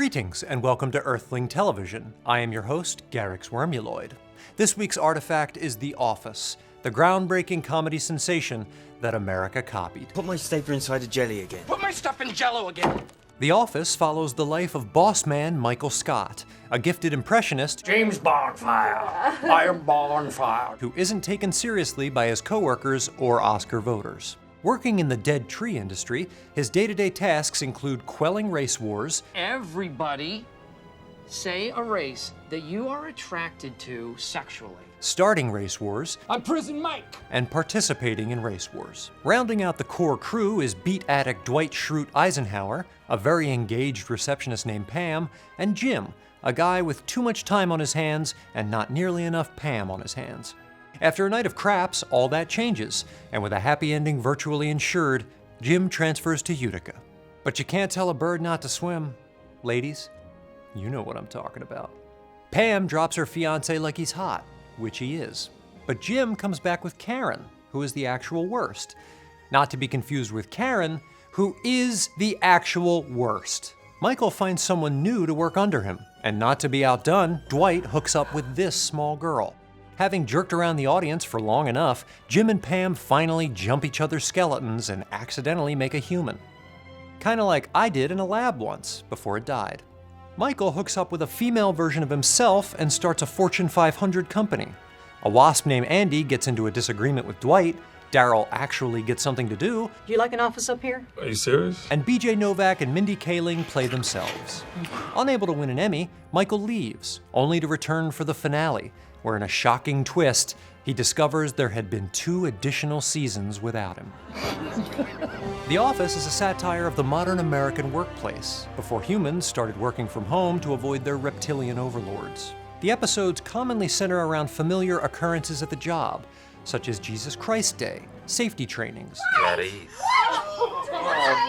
Greetings and welcome to Earthling Television. I am your host, Garyx Wormuloid. This week's artifact is The Office, the groundbreaking comedy sensation that America copied. Put my stapler inside a jelly again. Put my stuff in Jell-O again. The Office follows the life of boss man Michael Scott, a gifted impressionist James Bonfire. I am Bonfire. who isn't taken seriously by his coworkers or Oscar voters. Working in the dead tree industry, his day-to-day tasks include quelling race wars, Everybody say a race that you are attracted to sexually. starting race wars, I'm Prison Mike. and participating in race wars. Rounding out the core crew is beat addict Dwight Schrute Eisenhower, a very engaged receptionist named Pam, and Jim, a guy with too much time on his hands and not nearly enough Pam on his hands. After a night of craps, all that changes, and with a happy ending virtually ensured, Jim transfers to Utica. But you can't tell a bird not to swim. Ladies, you know what I'm talking about. Pam drops her fiancé like he's hot, which he is. But Jim comes back with Karen, who is the actual worst. Not to be confused with Karen, who is the actual worst. Michael finds someone new to work under him, and not to be outdone, Dwight hooks up with this small girl. Having jerked around the audience for long enough, Jim and Pam finally jump each other's skeletons and accidentally make a human. Kinda like I did in a lab once, before it died. Michael hooks up with a female version of himself and starts a Fortune 500 company. A wasp named Andy gets into a disagreement with Dwight, Daryl actually gets something to do, Do you like an office up here? Are you serious? and BJ Novak and Mindy Kaling play themselves. Unable to win an Emmy, Michael leaves, only to return for the finale, where in a shocking twist, he discovers there had been 2 additional seasons without him. The Office is a satire of the modern American workplace, before humans started working from home to avoid their reptilian overlords. The episodes commonly center around familiar occurrences at the job, such as Jesus Christ Day, safety trainings, Oh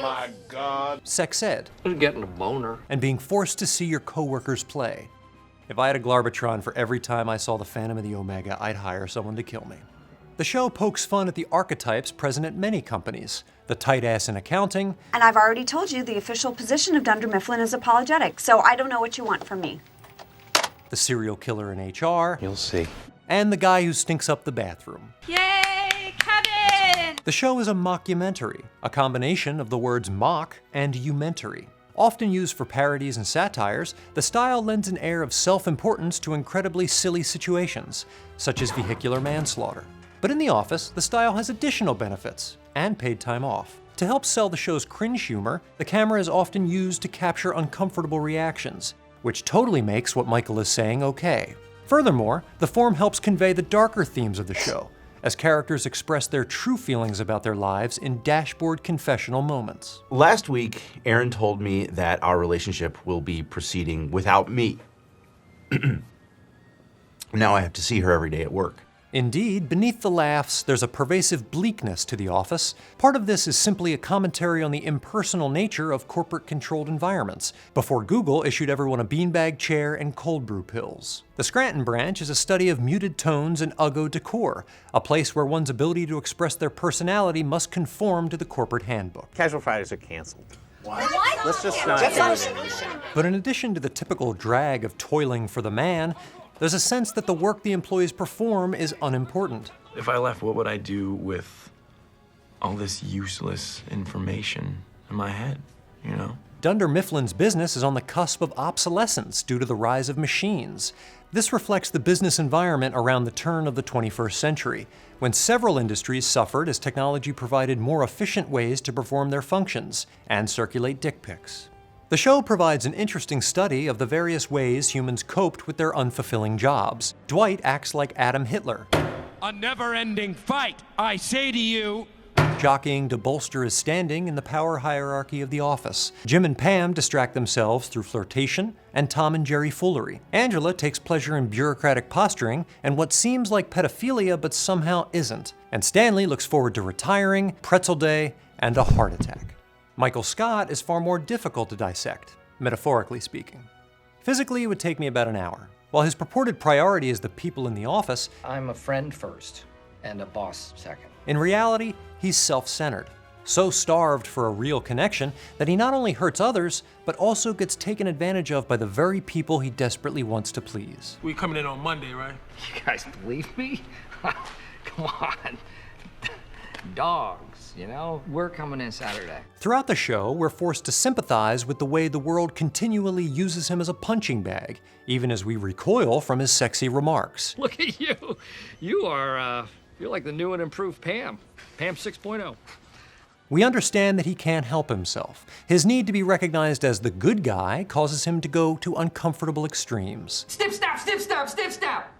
my God. sex ed, Who's getting a boner? and being forced to see your coworkers play. If I had a Glarbitron for every time I saw the Phantom of the Omega, I'd hire someone to kill me. The show pokes fun at the archetypes present at many companies. The tight ass in accounting, And I've already told you the official position of Dunder Mifflin is apologetic, so I don't know what you want from me. the serial killer in HR, You'll see. and the guy who stinks up the bathroom. Yay, Kevin! The show is a mockumentary, a combination of the words mock and umentary. Often used for parodies and satires, the style lends an air of self-importance to incredibly silly situations, such as vehicular manslaughter. But in The Office, the style has additional benefits and paid time off. To help sell the show's cringe humor, the camera is often used to capture uncomfortable reactions, which totally makes what Michael is saying okay. Furthermore, the form helps convey the darker themes of the show, as characters express their true feelings about their lives in dashboard confessional moments. Last week, Erin told me that our relationship will be proceeding without me. Now I have to see her every day at work. Indeed, beneath the laughs, there's a pervasive bleakness to The Office. Part of this is simply a commentary on the impersonal nature of corporate-controlled environments, before Google issued everyone a beanbag chair and cold brew pills. The Scranton branch is a study of muted tones and Uggo decor, a place where one's ability to express their personality must conform to the corporate handbook. Casual Fridays are canceled. Let's just not. But in addition to the typical drag of toiling for the man, there's a sense that the work the employees perform is unimportant. If I left, what would I do with all this useless information in my head, you know? Dunder Mifflin's business is on the cusp of obsolescence due to the rise of machines. This reflects the business environment around the turn of the 21st century, when several industries suffered as technology provided more efficient ways to perform their functions and circulate dick pics. The show provides an interesting study of the various ways humans coped with their unfulfilling jobs. Dwight acts like Adam Hitler, A never-ending fight, I say to you. jockeying to bolster his standing in the power hierarchy of the office. Jim and Pam distract themselves through flirtation and Tom and Jerry foolery. Angela takes pleasure in bureaucratic posturing and what seems like pedophilia but somehow isn't. And Stanley looks forward to retiring, pretzel day, and a heart attack. Michael Scott is far more difficult to dissect, metaphorically speaking. Physically, it would take me about an hour. While his purported priority is the people in the office, I'm a friend first and a boss second. in reality, he's self-centered. so starved for a real connection that he not only hurts others, but also gets taken advantage of by the very people he desperately wants to please. We coming in on Monday, right? You guys believe me? Come on. Dogs, you know? We're coming in Saturday. Throughout the show, we're forced to sympathize with the way the world continually uses him as a punching bag, even as we recoil from his sexy remarks. Look at you. You're like the new and improved Pam. Pam 6.0. We understand that he can't help himself. His need to be recognized as the good guy causes him to go to uncomfortable extremes. Snip, snap, snip, snap, snip, snap.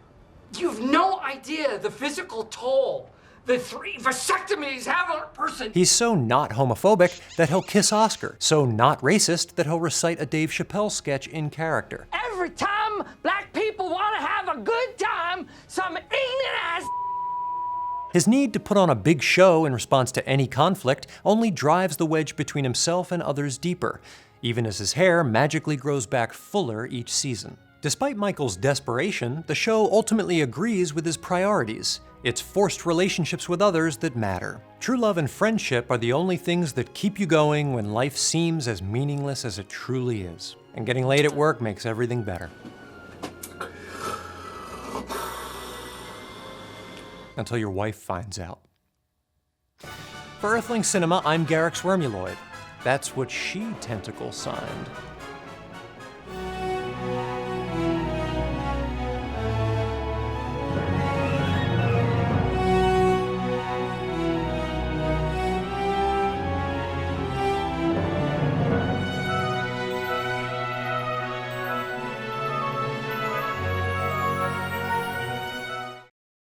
You've no idea the physical toll the 3 vasectomies have on a person. He's so not homophobic that he'll kiss Oscar, so not racist that he'll recite a Dave Chappelle sketch in character. Every time black people want to have a good time, some ignorant ass. His need to put on a big show in response to any conflict only drives the wedge between himself and others deeper, even as his hair magically grows back fuller each season. Despite Michael's desperation, the show ultimately agrees with his priorities. It's forced relationships with others that matter. True love and friendship are the only things that keep you going when life seems as meaningless as it truly is. And getting late at work makes everything better. Until your wife finds out. For Earthling Cinema, I'm Garyx Wormuloid. That's what she tentacle signed.